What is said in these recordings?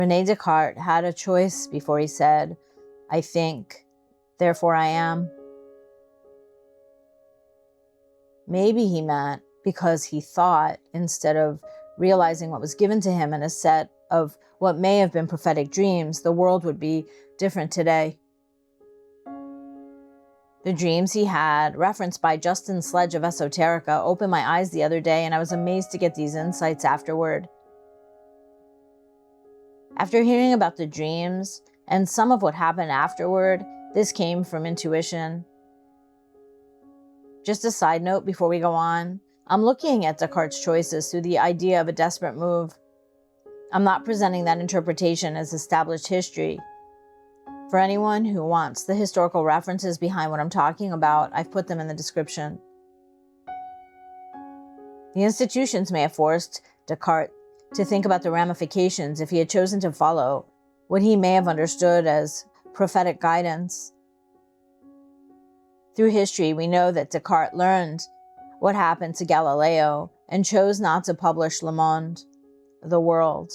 René Descartes had a choice before he said, "I think, therefore I am." Maybe he meant because he thought, instead of realizing what was given to him in a set of what may have been prophetic dreams, the world would be different today. The dreams he had, referenced by Justin Sledge of Esoterica, opened my eyes the other day, and I was amazed to get these insights afterward. After hearing about the dreams and some of what happened afterward, this came from intuition. Just a side note before we go on, I'm looking at Descartes' choices through the idea of a desperate move. I'm not presenting that interpretation as established history. For anyone who wants the historical references behind what I'm talking about, I've put them in the description. The institutions may have forced Descartes to think about the ramifications if he had chosen to follow what he may have understood as prophetic guidance. Through history, we know that Descartes learned what happened to Galileo and chose not to publish Le Monde, the world.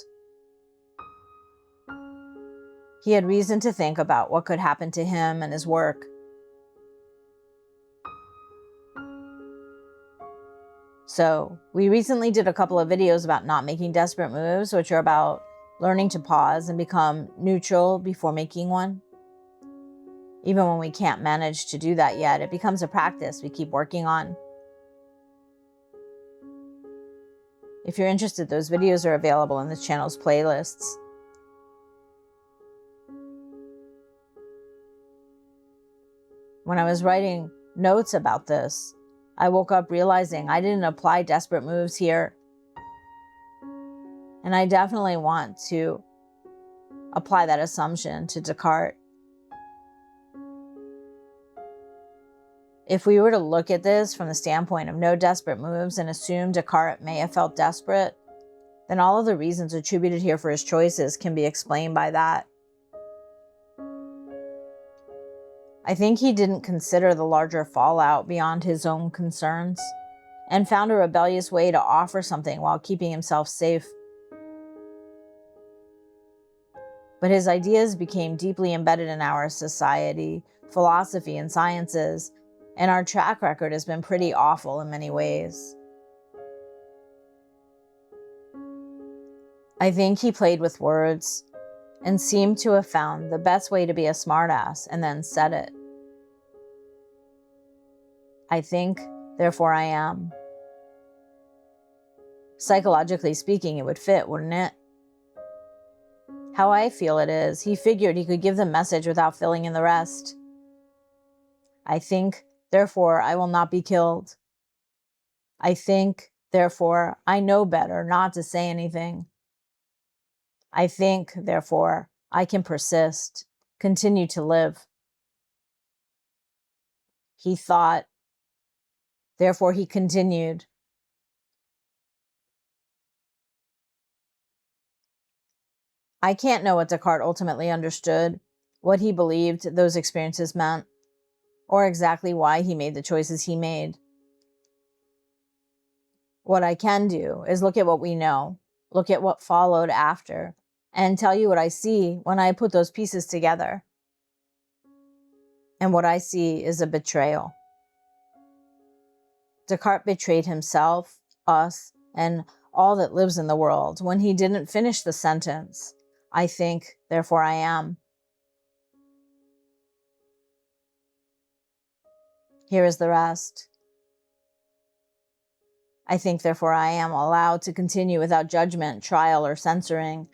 He had reason to think about what could happen to him and his work. So, we recently did a couple of videos about not making desperate moves, which are about learning to pause and become neutral before making one. Even when we can't manage to do that yet, it becomes a practice we keep working on. If you're interested, those videos are available in the channel's playlists. When I was writing notes about this, I woke up realizing I didn't apply desperate moves here. And I definitely want to apply that assumption to Descartes. If we were to look at this from the standpoint of no desperate moves and assume Descartes may have felt desperate, then all of the reasons attributed here for his choices can be explained by that. I think he didn't consider the larger fallout beyond his own concerns, and found a rebellious way to offer something while keeping himself safe. But his ideas became deeply embedded in our society, philosophy, and sciences, and our track record has been pretty awful in many ways. I think he played with words and seemed to have found the best way to be a smartass and then said it. I think, therefore I am. Psychologically speaking, it would fit, wouldn't it? How I feel it is, he figured he could give the message without filling in the rest. I think, therefore I will not be killed. I think, therefore I know better not to say anything. I think, therefore I can persist, continue to live. He thought, therefore he continued. I can't know what Descartes ultimately understood, what he believed those experiences meant, or exactly why he made the choices he made. What I can do is look at what we know, look at what followed after, and tell you what I see when I put those pieces together. And what I see is a betrayal. Descartes betrayed himself, us, and all that lives in the world when he didn't finish the sentence, I think, therefore I am. Here is the rest. I think, therefore I am allowed to continue without judgment, trial, or censoring.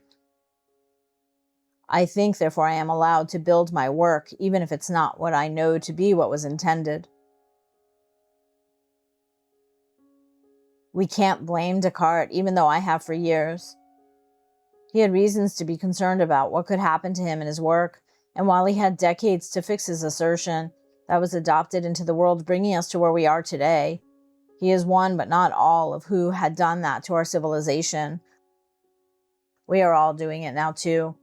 I think, therefore I am allowed to build my work, even if it's not what I know to be what was intended. We can't blame Descartes, even though I have for years. He had reasons to be concerned about what could happen to him in his work, and while he had decades to fix his assertion, that was adopted into the world, bringing us to where we are today. He is one, but not all, of who had done that to our civilization. We are all doing it now, too.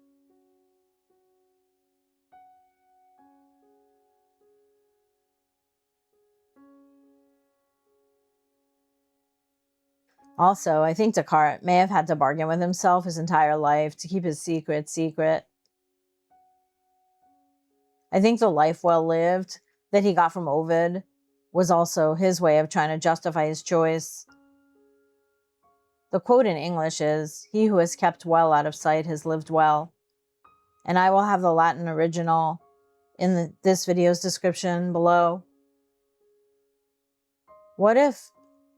Also, I think Descartes may have had to bargain with himself his entire life to keep his secret secret. I think the life well lived that he got from Ovid was also his way of trying to justify his choice. The quote in English is, "He who has kept well out of sight has lived well." And I will have the Latin original in this video's description below. What if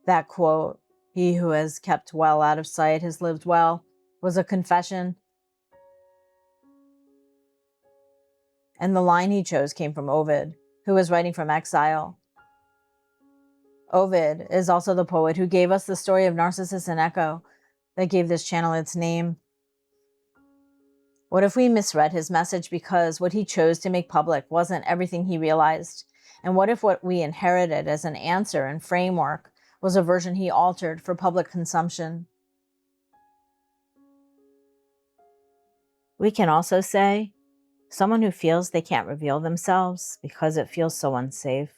that quote, "He who has kept well out of sight has lived well," was a confession? And the line he chose came from Ovid, who was writing from exile. Ovid is also the poet who gave us the story of Narcissus and Echo that gave this channel its name. What if we misread his message because what he chose to make public wasn't everything he realized? And what if what we inherited as an answer and framework was a version he altered for public consumption? We can also say, someone who feels they can't reveal themselves because it feels so unsafe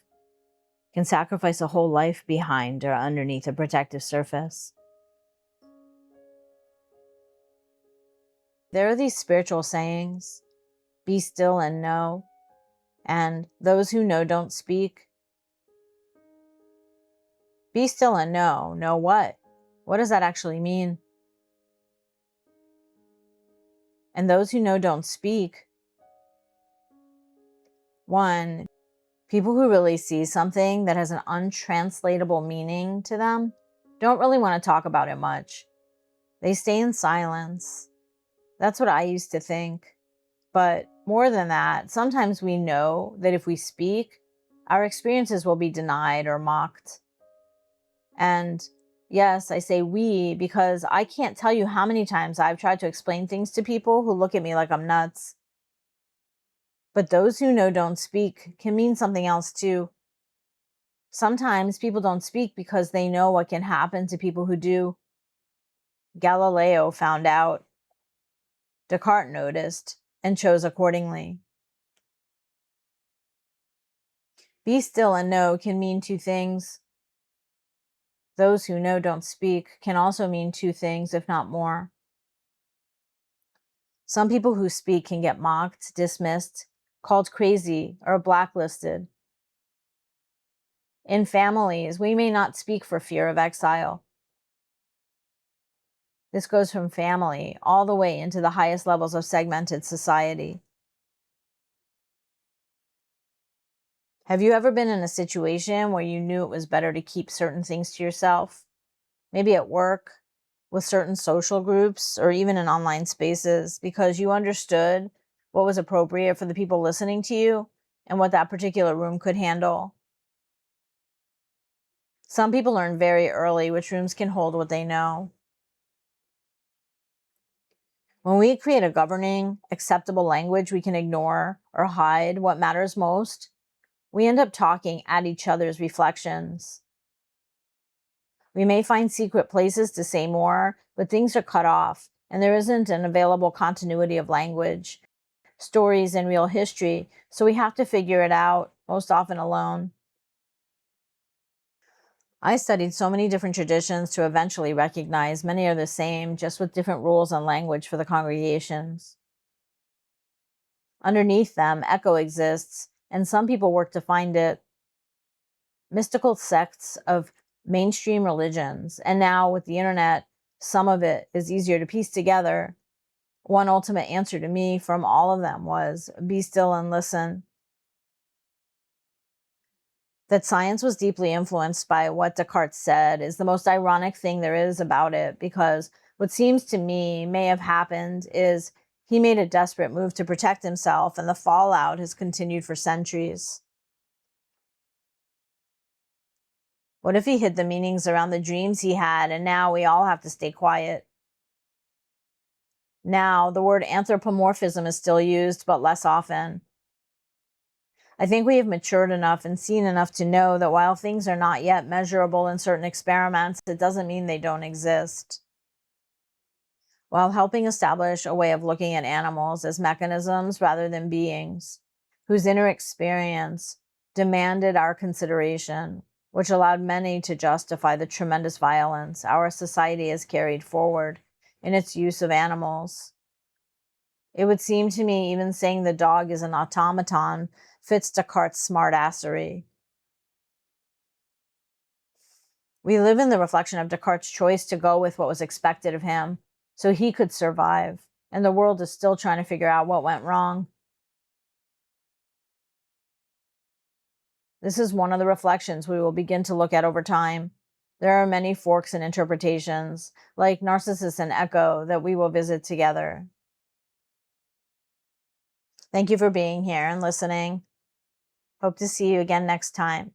can sacrifice a whole life behind or underneath a protective surface. There are these spiritual sayings, "Be still and know," and "Those who know don't speak." Be still and know. Know what? What does that actually mean? And those who know don't speak. One, people who really see something that has an untranslatable meaning to them don't really want to talk about it much. They stay in silence. That's what I used to think. But more than that, sometimes we know that if we speak, our experiences will be denied or mocked. And yes, I say we because I can't tell you how many times I've tried to explain things to people who look at me like I'm nuts. But those who know don't speak can mean something else too. Sometimes people don't speak because they know what can happen to people who do. Galileo found out. Descartes noticed and chose accordingly. Be still and know can mean two things. Those who know don't speak can also mean two things, if not more. Some people who speak can get mocked, dismissed, called crazy, or blacklisted. In families, we may not speak for fear of exile. This goes from family all the way into the highest levels of segmented society. Have you ever been in a situation where you knew it was better to keep certain things to yourself? Maybe at work, with certain social groups, or even in online spaces, because you understood what was appropriate for the people listening to you and what that particular room could handle. Some people learn very early which rooms can hold what they know. When we create a governing, acceptable language, we can ignore or hide what matters most. We end up talking at each other's reflections. We may find secret places to say more, but things are cut off, and there isn't an available continuity of language, stories, and real history, so we have to figure it out, most often alone. I studied so many different traditions to eventually recognize many are the same, just with different rules and language for the congregations. Underneath them, echo exists, and some people work to find it. Mystical sects of mainstream religions, and now with the internet, some of it is easier to piece together. One ultimate answer to me from all of them was, be still and listen. That science was deeply influenced by what Descartes said is the most ironic thing there is about it, because what seems to me may have happened is he made a desperate move to protect himself, and the fallout has continued for centuries. What if he hid the meanings around the dreams he had, and now we all have to stay quiet? Now, the word anthropomorphism is still used, but less often. I think we have matured enough and seen enough to know that while things are not yet measurable in certain experiments, it doesn't mean they don't exist. While helping establish a way of looking at animals as mechanisms rather than beings, whose inner experience demanded our consideration, which allowed many to justify the tremendous violence our society has carried forward in its use of animals. It would seem to me even saying the dog is an automaton fits Descartes' smartassery. We live in the reflection of Descartes' choice to go with what was expected of him so he could survive, and the world is still trying to figure out what went wrong. This is one of the reflections we will begin to look at over time. There are many forks and interpretations, like Narcissus and Echo, that we will visit together. Thank you for being here and listening. Hope to see you again next time.